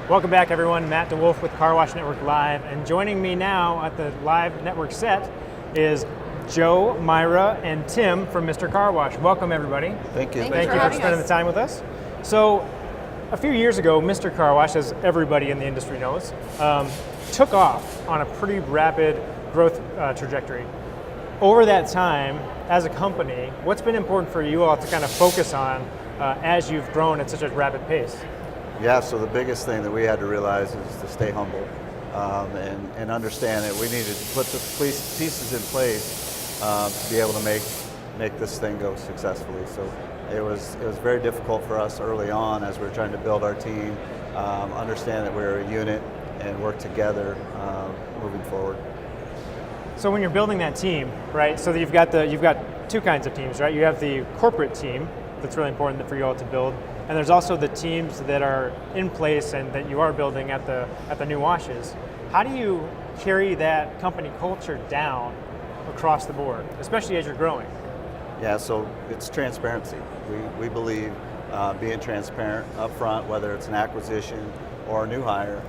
Welcome back, everyone. Matt DeWolf with Carwash Network Live, and joining me now at the live network set is Joe, Myra, and Tim from Mr. Carwash. Welcome, everybody. Thank you. Thank you for spending the time with us. So, a few years ago, Mr. Carwash, as everybody in the industry knows, took off on a pretty rapid growth trajectory. Over that time, as a company, what's been important for you all to kind of focus on as you've grown at such a rapid pace? Yeah, so the biggest thing that we had to realize is to stay humble and understand that we needed to put the pieces in place to be able to make this thing go successfully. So it was very difficult for us early on as we were trying to build our team, understand that we were a unit and work together moving forward. So when you're building that team, right? So you've got two kinds of teams, right? You have the corporate team that's really important for you all to build. And there's also the teams that are in place and that you are building at the new washes. How do you carry that company culture down across the board, especially as you're growing? Yeah, so it's transparency. We believe being transparent up front, whether it's an acquisition or a new hire,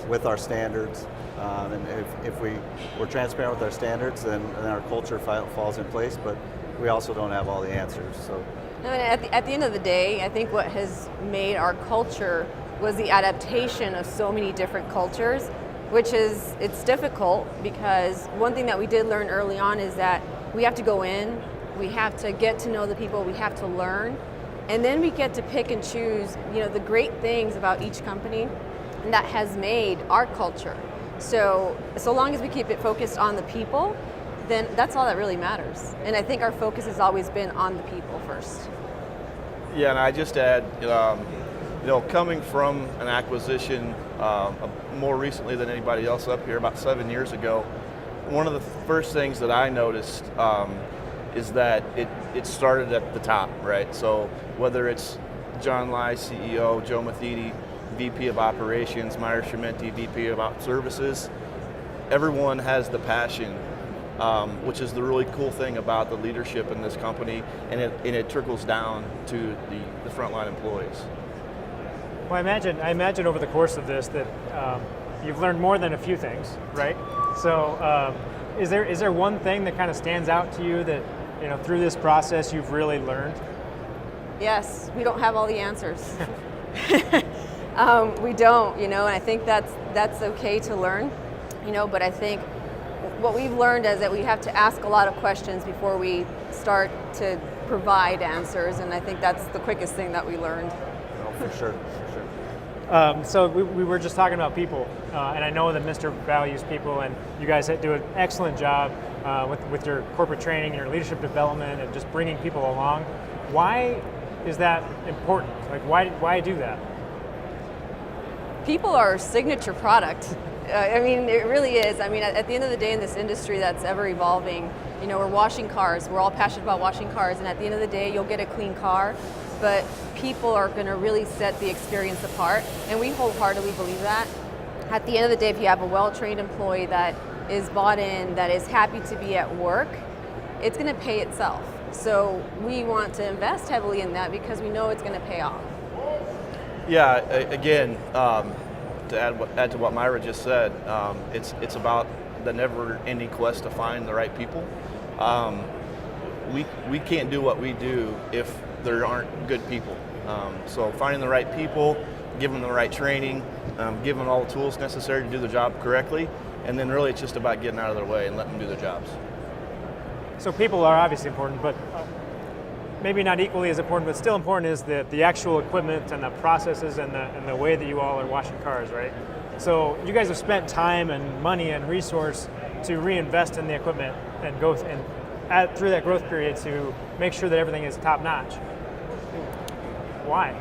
with our standards. And if we're transparent with our standards, then our culture falls in place, but we also don't have all the answers. So. No, and at the end of the day, I think what has made our culture was the adaptation of so many different cultures, it's difficult because one thing that we did learn early on is that we have to go in, we have to get to know the people, we have to learn, and then we get to pick and choose, the great things about each company that has made our culture. So long as we keep it focused on the people, then that's all that really matters. And I think our focus has always been on the people first. Yeah, and I just add, coming from an acquisition more recently than anybody else up here, about 7 years ago, one of the first things that I noticed is that it started at the top, right? So whether it's John Lai, CEO, Joe Mathidi, VP of Operations, Myra Schimenti, VP of Services, everyone has the passion, which is the really cool thing about the leadership in this company, and it trickles down to the frontline employees. Well, I imagine over the course of this that you've learned more than a few things, right? So is there one thing that kind of stands out to you that through this process you've really learned? Yes, we don't have all the answers. We don't, and I think that's okay to learn, but I think what we've learned is that we have to ask a lot of questions before we start to provide answers, and I think that's the quickest thing that we learned. Oh, for sure. So we were just talking about people, and I know that Mr. values people, and you guys do an excellent job with your corporate training, your leadership development, and just bringing people along. Why is that important? Like, why do that? People are our signature product. It really is. At the end of the day in this industry that's ever evolving, we're washing cars. We're all passionate about washing cars, and at the end of the day, you'll get a clean car, but people are going to really set the experience apart, and we wholeheartedly believe that. At the end of the day, if you have a well-trained employee that is bought in, that is happy to be at work, it's going to pay itself. So we want to invest heavily in that because we know it's going to pay off. Yeah, again, to add to what Myra just said, it's about the never-ending quest to find the right people. We can't do what we do if there aren't good people. So finding the right people, giving them the right training, giving them all the tools necessary to do the job correctly, and then really it's just about getting out of their way and letting them do their jobs. So people are obviously important, but maybe not equally as important, but still important is the actual equipment and the processes and the way that you all are washing cars, right? So you guys have spent time and money and resource to reinvest in the equipment and go through that growth period to make sure that everything is top notch. Why?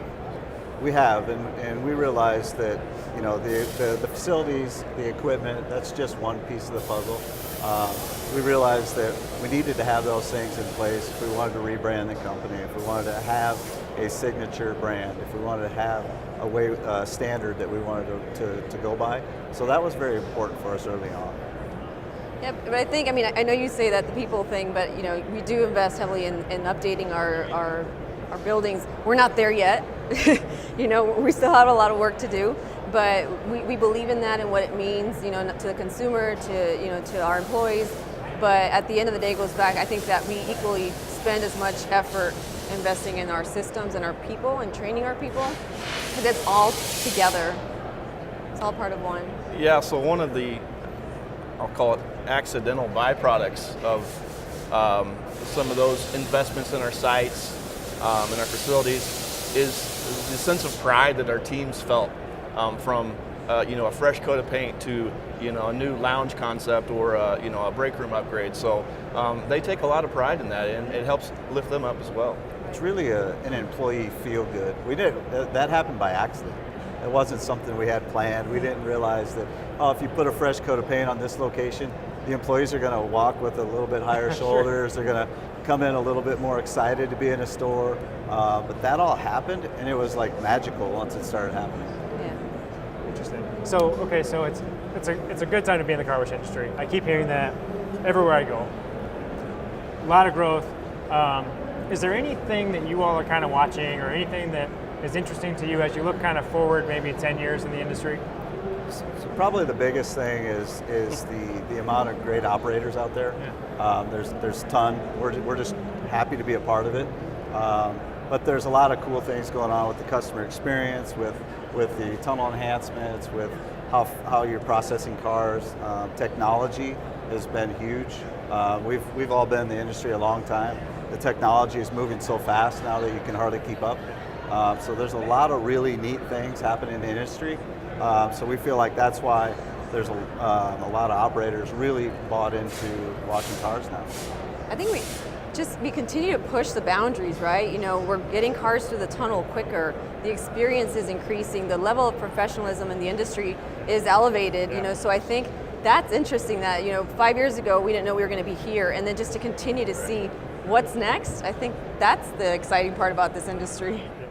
We have, and we realized that the facilities, the equipment, that's just one piece of the puzzle. We realized that we needed to have those things in place if we wanted to rebrand the company, if we wanted to have a signature brand, if we wanted to have a standard that we wanted to go by. So that was very important for us early on. Yeah, but I think, I know you say that the people thing, but we do invest heavily in updating our our buildings. We're not there yet. You know, we still have a lot of work to do, but we believe in that and what it means, you know, to the consumer, to, you know, to our employees. But at the end of the day, it goes back, I think that we equally spend as much effort investing in our systems and our people and training our people, because it's all together. It's all part of one. Yeah, so one of the, I'll call it accidental byproducts of some of those investments in our sites, in our facilities, is the sense of pride that our teams felt from you know, a fresh coat of paint to, you know, a new lounge concept or you know, a break room upgrade. So they take a lot of pride in that, and it helps lift them up as well. It's really an employee feel good. That happened by accident. It wasn't something we had planned. We didn't realize that, oh, if you put a fresh coat of paint on this location, the employees are going to walk with a little bit higher shoulders. They're going to come in a little bit more excited to be in a store. But that all happened, and it was like magical once it started happening. Yeah. Interesting. So okay, so it's a good time to be in the car wash industry. I keep hearing that everywhere I go. A lot of growth. Is there anything that you all are kind of watching, or anything that is interesting to you as you look kind of forward, maybe 10 years in the industry? So probably the biggest thing is the amount of great operators out there. Yeah. There's a ton. We're just happy to be a part of it. But there's a lot of cool things going on with the customer experience, with the tunnel enhancements, with how you're processing cars. Technology has been huge. We've all been in the industry a long time. The technology is moving so fast now that you can hardly keep up. So there's a lot of really neat things happening in the industry. So we feel like that's why there's a lot of operators really bought into washing cars now. I think we continue to push the boundaries, right? You know, we're getting cars through the tunnel quicker. The experience is increasing. The level of professionalism in the industry is elevated. Yeah. You know, so I think that's interesting. That, you know, 5 years ago we didn't know we were going to be here, and then just to continue to see what's next. I think that's the exciting part about this industry. Yeah.